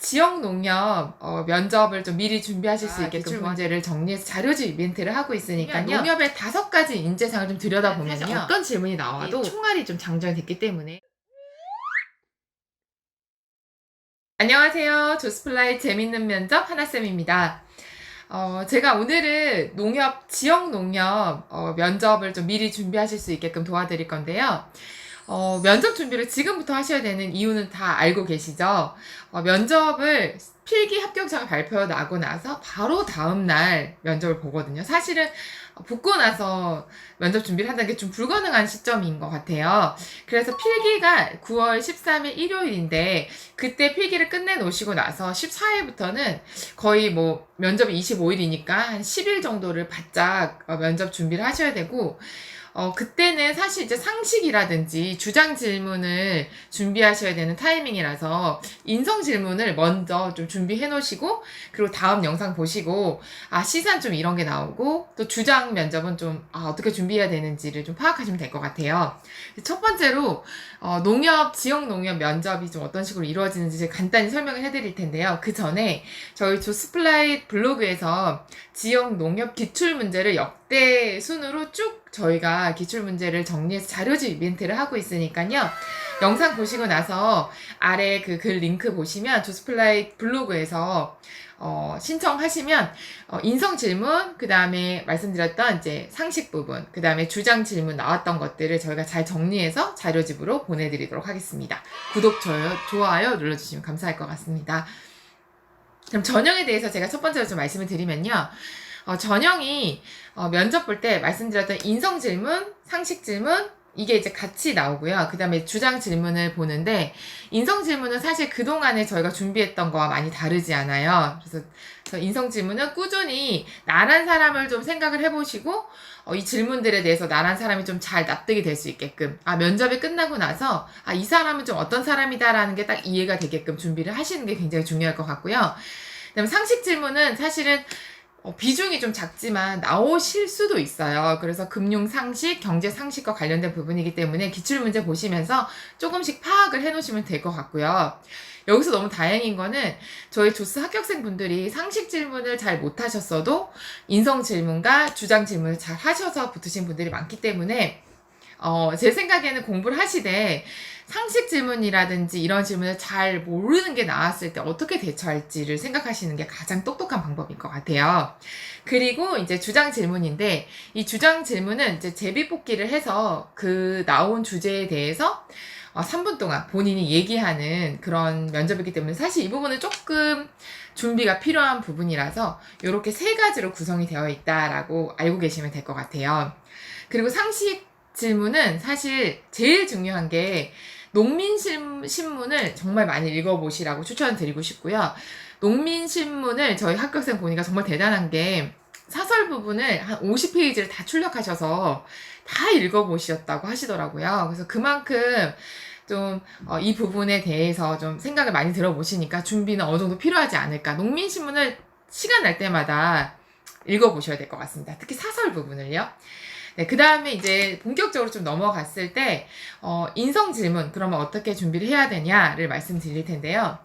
지역 농협 면접을 좀 미리 준비하실 수 있게끔 기출 문제를 정리해서 자료집 이벤트를 하고 있으니까요. 그러니까 농협의 5가지 인재상을 좀 들여다보면요. 사실 어떤 질문이 나와도 이 총알이 좀 장전이 됐기 때문에. 안녕하세요. 조스플라이 재밌는 면접 하나쌤입니다. 제가 오늘은 지역 농협 면접을 좀 미리 준비하실 수 있게끔 도와드릴 건데요. 면접 준비를 지금부터 하셔야 되는 이유는 다 알고 계시죠? 면접을 필기 합격자가 발표 나고 나서 바로 다음날 면접을 보거든요. 사실은 붙고 나서 면접 준비를 한다는 게 좀 불가능한 시점인 것 같아요. 그래서 필기가 9월 13일 일요일인데 그때 필기를 끝내 놓으시고 나서 14일부터는 거의 뭐 면접이 25일이니까 한 10일 정도를 바짝 면접 준비를 하셔야 되고, 그때는 사실 이제 상식이라든지 주장 질문을 준비하셔야 되는 타이밍이라서 인성 질문을 먼저 좀 준비해 놓으시고, 그리고 다음 영상 보시고, 시산 좀 이런 게 나오고, 또 주장 면접은 좀, 어떻게 준비해야 되는지를 좀 파악하시면 될 것 같아요. 첫 번째로, 지역 농협 면접이 좀 어떤 식으로 이루어지는지 제가 간단히 설명을 해드릴 텐데요. 그 전에 저희 조스플라이 블로그에서 지역 농협 기출 문제를 역대 순으로 쭉 저희가 기출 문제를 정리해서 자료집 이벤트를 하고 있으니까요. 영상 보시고 나서 아래 그 글 링크 보시면 조스플라이 블로그에서 신청하시면 인성 질문, 그 다음에 말씀드렸던 이제 상식 부분, 그 다음에 주장 질문 나왔던 것들을 저희가 잘 정리해서 자료집으로 보내드리도록 하겠습니다. 구독, 좋아요 눌러주시면 감사할 것 같습니다. 그럼 전형에 대해서 제가 첫 번째로 좀 말씀을 드리면요. 전형이 면접 볼 때 말씀드렸던 인성 질문, 상식 질문, 이게 이제 같이 나오고요. 그 다음에 주장 질문을 보는데, 인성 질문은 사실 그동안에 저희가 준비했던 거와 많이 다르지 않아요. 그래서 인성 질문은 꾸준히 나란 사람을 좀 생각을 해보시고, 이 질문들에 대해서 나란 사람이 좀 잘 납득이 될 수 있게끔, 면접이 끝나고 나서, 이 사람은 좀 어떤 사람이다라는 게 딱 이해가 되게끔 준비를 하시는 게 굉장히 중요할 것 같고요. 그다음에 상식 질문은 사실은 비중이 좀 작지만 나오실 수도 있어요. 그래서 금융 상식, 경제 상식과 관련된 부분이기 때문에 기출문제 보시면서 조금씩 파악을 해 놓으시면 될 것 같고요. 여기서 너무 다행인 거는 저희 조스 합격생 분들이 상식 질문을 잘 못하셨어도 인성 질문과 주장 질문을 잘 하셔서 붙으신 분들이 많기 때문에 제 생각에는 공부를 하시되 상식 질문이라든지 이런 질문을 잘 모르는 게 나왔을 때 어떻게 대처할지를 생각하시는 게 가장 똑똑한 방법인 것 같아요. 그리고 이제 주장 질문인데, 이 주장 질문은 이제 제비뽑기를 해서 그 나온 주제에 대해서 3분 동안 본인이 얘기하는 그런 면접이기 때문에 사실 이 부분은 조금 준비가 필요한 부분이라서 이렇게 3가지로 구성이 되어 있다라고 알고 계시면 될 것 같아요. 그리고 상식 질문은 사실 제일 중요한 게 농민신문을 정말 많이 읽어보시라고 추천드리고 싶고요. 농민신문을 저희 합격생 보니까 정말 대단한 게 사설 부분을 한 50페이지를 다 출력하셔서 다 읽어보셨다고 하시더라고요. 그래서 그만큼 좀 이 부분에 대해서 좀 생각을 많이 들어보시니까 준비는 어느 정도 필요하지 않을까. 농민신문을 시간 날 때마다 읽어보셔야 될 것 같습니다. 특히 사설 부분을요. 네, 그 다음에 이제 본격적으로 좀 넘어갔을 때, 인성 질문, 그러면 어떻게 준비를 해야 되냐를 말씀드릴 텐데요.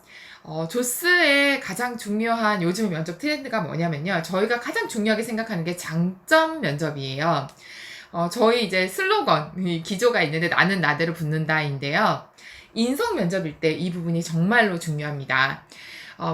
조스의 가장 중요한 요즘 면접 트렌드가 뭐냐면요. 저희가 가장 중요하게 생각하는 게 장점 면접이에요. 저희 이제 슬로건, 기조가 있는데 나는 나대로 붙는다인데요. 인성 면접일 때 이 부분이 정말로 중요합니다.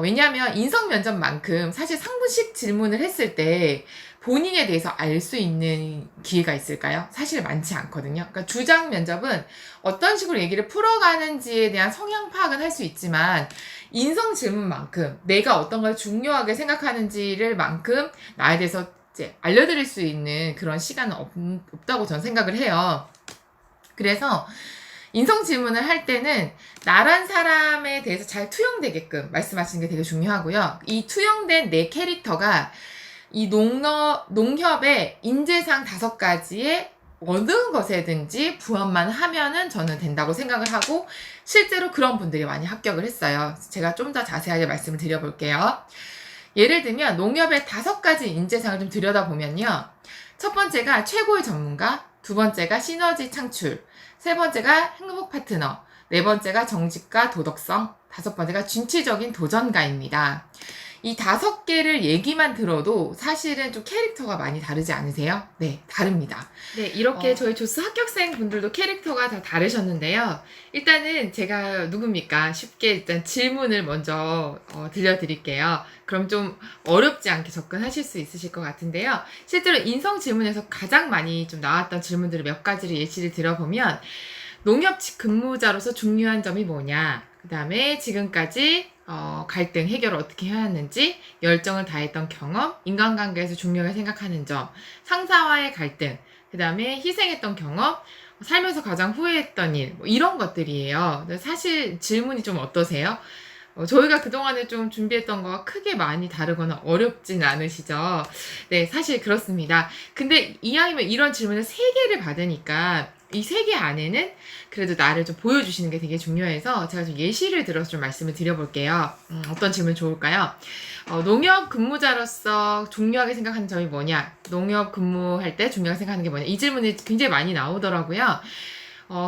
왜냐하면 인성 면접만큼 사실 상부식 질문을 했을 때 본인에 대해서 알 수 있는 기회가 있을까요? 사실 많지 않거든요. 그러니까 주장 면접은 어떤 식으로 얘기를 풀어가는지에 대한 성향 파악은 할 수 있지만 인성 질문만큼 내가 어떤 걸 중요하게 생각하는지를 만큼 나에 대해서 이제 알려드릴 수 있는 그런 시간은 없다고 저는 생각을 해요. 그래서 인성 질문을 할 때는 나란 사람에 대해서 잘 투영되게끔 말씀하시는 게 되게 중요하고요. 이 투영된 내 캐릭터가 이 농협의 인재상 5가지의 어느 것에든지 부합만 하면은 저는 된다고 생각을 하고, 실제로 그런 분들이 많이 합격을 했어요. 제가 좀 더 자세하게 말씀을 드려볼게요. 예를 들면 농협의 5가지 인재상을 좀 들여다보면요. 첫 번째가 최고의 전문가, 두 번째가 시너지 창출, 세 번째가 행복 파트너, 네 번째가 정직과 도덕성, 다섯 번째가 진취적인 도전가입니다. 이 다섯 개를 얘기만 들어도 사실은 좀 캐릭터가 많이 다르지 않으세요? 네, 다릅니다. 네, 이렇게 저희 조스 합격생 분들도 캐릭터가 다 다르셨는데요. 일단은 제가 누굽니까? 쉽게 일단 질문을 먼저 들려드릴게요. 그럼 좀 어렵지 않게 접근하실 수 있으실 것 같은데요. 실제로 인성 질문에서 가장 많이 좀 나왔던 질문들을 몇 가지를 예시를 들어보면 농협 근무자로서 중요한 점이 뭐냐? 그 다음에 지금까지 갈등 해결을 어떻게 해왔는지, 열정을 다했던 경험, 인간관계에서 중요하게 생각하는 점, 상사와의 갈등, 그 다음에 희생했던 경험, 살면서 가장 후회했던 일, 뭐 이런 것들이에요. 근데 사실 질문이 좀 어떠세요? 저희가 그동안에 좀 준비했던 거와 크게 많이 다르거나 어렵진 않으시죠? 네, 사실 그렇습니다. 근데 이왕이면 이런 질문을 3개를 받으니까 이 3개 안에는 그래도 나를 좀 보여주시는 게 되게 중요해서 제가 좀 예시를 들어서 좀 말씀을 드려볼게요. 어떤 질문 좋을까요? 농협 근무자로서 중요하게 생각하는 점이 뭐냐? 농협 근무할 때 중요하게 생각하는 게 뭐냐? 이 질문이 굉장히 많이 나오더라고요.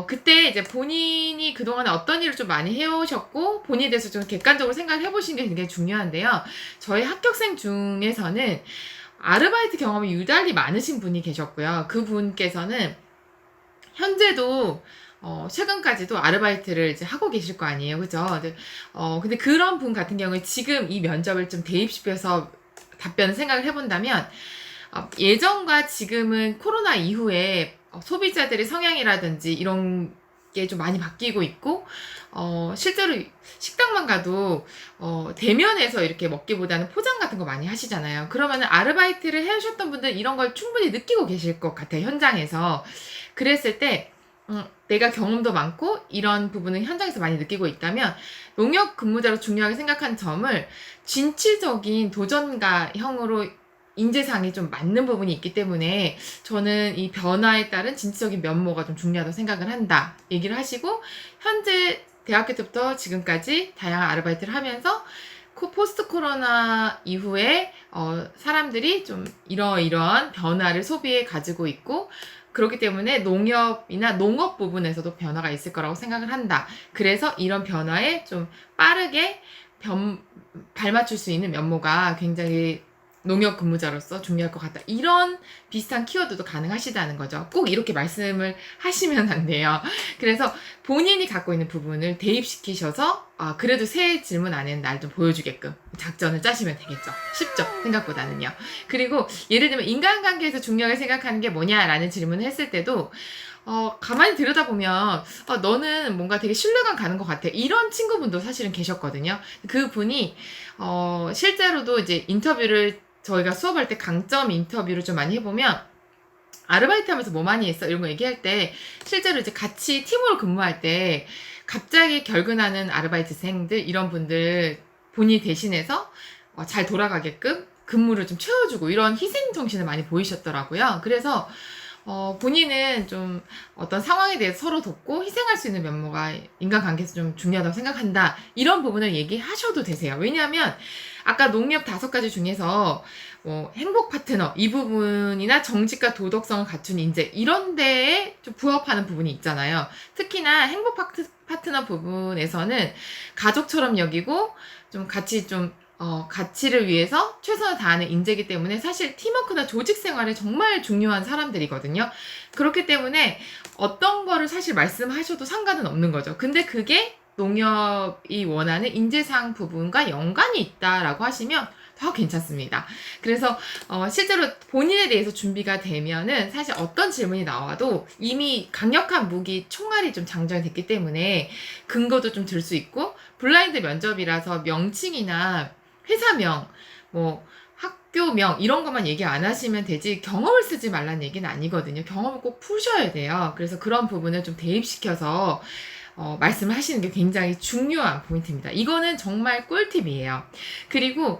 그때 이제 본인이 그동안에 어떤 일을 좀 많이 해오셨고, 본인에 대해서 좀 객관적으로 생각을 해보시는 게 굉장히 중요한데요. 저희 합격생 중에서는 아르바이트 경험이 유달리 많으신 분이 계셨고요. 그 분께서는 현재도 최근까지도 아르바이트를 이제 하고 계실 거 아니에요. 그죠? 근데 그런 분 같은 경우에 지금 이 면접을 좀 대입시켜서 답변을 생각을 해본다면, 예전과 지금은 코로나 이후에 소비자들의 성향이라든지 이런 게 좀 많이 바뀌고 있고, 실제로 식당만 가도, 대면에서 이렇게 먹기보다는 포장 같은 거 많이 하시잖아요. 그러면은 아르바이트를 해오셨던 분들 이런 걸 충분히 느끼고 계실 것 같아요, 현장에서. 그랬을 때, 내가 경험도 많고 이런 부분을 현장에서 많이 느끼고 있다면 농협 근무자로 중요하게 생각한 점을 진취적인 도전가형으로 인재상이 좀 맞는 부분이 있기 때문에 저는 이 변화에 따른 진취적인 면모가 좀 중요하다고 생각을 한다 얘기를 하시고, 현재 대학교 때부터 지금까지 다양한 아르바이트를 하면서 포스트 코로나 이후에 사람들이 좀 이러이러한 변화를 소비에 가지고 있고, 그렇기 때문에 농협이나 농업 부분에서도 변화가 있을 거라고 생각을 한다. 그래서 이런 변화에 좀 빠르게 발맞출 수 있는 면모가 굉장히 농협 근무자로서 중요할 것 같다. 이런 비슷한 키워드도 가능하시다는 거죠. 꼭 이렇게 말씀을 하시면 안 돼요. 그래서 본인이 갖고 있는 부분을 대입시키셔서 그래도 새 질문 안에는 날 좀 보여주게끔 작전을 짜시면 되겠죠. 쉽죠? 생각보다는요. 그리고 예를 들면 인간관계에서 중요하게 생각하는 게 뭐냐라는 질문을 했을 때도 가만히 들여다보면, 너는 뭔가 되게 신뢰감 가는 것 같아. 이런 친구분도 사실은 계셨거든요. 그 분이, 실제로도 이제 인터뷰를 저희가 수업할 때 강점 인터뷰를 좀 많이 해보면, 아르바이트 하면서 뭐 많이 했어? 이런 거 얘기할 때, 실제로 이제 같이 팀으로 근무할 때, 갑자기 결근하는 아르바이트생들, 이런 분들 본인이 대신해서 잘 돌아가게끔 근무를 좀 채워주고, 이런 희생 정신을 많이 보이셨더라고요. 그래서, 본인은 좀 어떤 상황에 대해서 서로 돕고 희생할 수 있는 면모가 인간관계에서 좀 중요하다고 생각한다. 이런 부분을 얘기하셔도 되세요. 왜냐하면 아까 농협 5가지 중에서 행복 파트너 이 부분이나 정직과 도덕성을 갖춘 인재 이런 데에 좀 부합하는 부분이 있잖아요. 특히나 행복 파트너 부분에서는 가족처럼 여기고 좀 같이 좀 가치를 위해서 최선을 다하는 인재이기 때문에 사실 팀워크나 조직 생활에 정말 중요한 사람들이거든요. 그렇기 때문에 어떤 거를 사실 말씀하셔도 상관은 없는 거죠. 근데 그게 농협이 원하는 인재상 부분과 연관이 있다라고 하시면 더 괜찮습니다. 그래서 실제로 본인에 대해서 준비가 되면은 사실 어떤 질문이 나와도 이미 강력한 무기 총알이 좀 장전됐기 때문에 근거도 좀 들 수 있고, 블라인드 면접이라서 명칭이나 회사명, 학교명 이런 것만 얘기 안 하시면 되지 경험을 쓰지 말라는 얘기는 아니거든요. 경험을 꼭 푸셔야 돼요. 그래서 그런 부분을 좀 대입시켜서 말씀을 하시는 게 굉장히 중요한 포인트입니다. 이거는 정말 꿀팁이에요. 그리고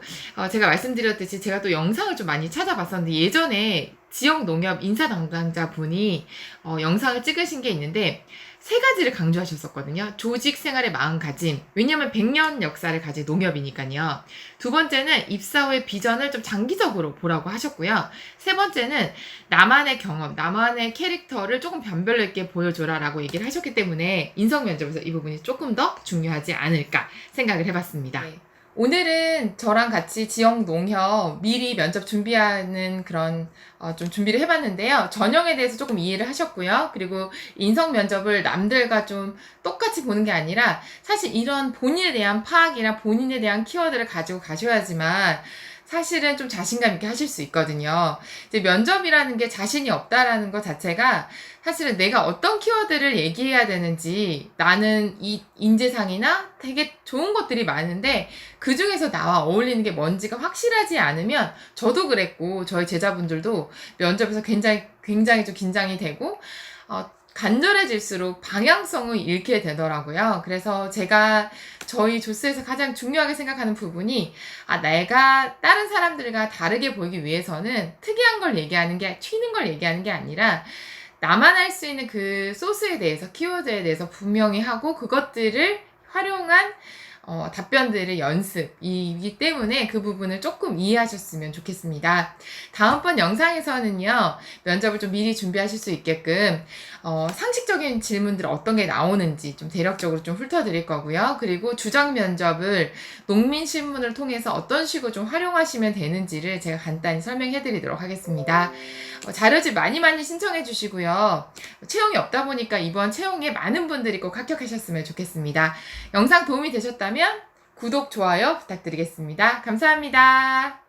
제가 말씀드렸듯이 제가 또 영상을 좀 많이 찾아봤었는데, 예전에 지역 농협 인사 담당자 분이 영상을 찍으신 게 있는데, 세 가지를 강조하셨었거든요. 조직 생활의 마음가짐. 왜냐면 100년 역사를 가진 농협이니까요. 두 번째는 입사 후의 비전을 좀 장기적으로 보라고 하셨고요. 세 번째는 나만의 경험, 나만의 캐릭터를 조금 변별력 있게 보여줘라라고 얘기를 하셨기 때문에 인성 면접에서 이 부분이 조금 더 중요하지 않을까 생각을 해봤습니다. 네. 오늘은 저랑 같이 지역 농협 미리 면접 준비하는 그런 좀 준비를 해봤는데요. 전형에 대해서 조금 이해를 하셨고요. 그리고 인성 면접을 남들과 좀 똑같이 보는 게 아니라 사실 이런 본인에 대한 파악이나 본인에 대한 키워드를 가지고 가셔야지만 사실은 좀 자신감 있게 하실 수 있거든요. 이제 면접이라는 게 자신이 없다라는 것 자체가 사실은 내가 어떤 키워드를 얘기해야 되는지 나는 이 인재상이나 되게 좋은 것들이 많은데 그 중에서 나와 어울리는 게 뭔지가 확실하지 않으면 저도 그랬고 저희 제자분들도 면접에서 굉장히 좀 긴장이 되고 간절해질수록 방향성을 잃게 되더라고요. 그래서 제가 저희 조스에서 가장 중요하게 생각하는 부분이 내가 다른 사람들과 다르게 보이기 위해서는 특이한 걸 얘기하는 게 튀는 걸 얘기하는 게 아니라 나만 할 수 있는 그 소스에 대해서 키워드에 대해서 분명히 하고 그것들을 활용한 답변들의 연습이기 때문에 그 부분을 조금 이해하셨으면 좋겠습니다. 다음번 영상에서는요, 면접을 좀 미리 준비하실 수 있게끔, 상식적인 질문들 어떤 게 나오는지 좀 대략적으로 좀 훑어드릴 거고요. 그리고 주장 면접을 농민신문을 통해서 어떤 식으로 좀 활용하시면 되는지를 제가 간단히 설명해 드리도록 하겠습니다. 자료집 많이 신청해 주시고요. 채용이 없다 보니까 이번 채용에 많은 분들이 꼭 합격하셨으면 좋겠습니다. 영상 도움이 되셨다면 구독, 좋아요 부탁드리겠습니다. 감사합니다.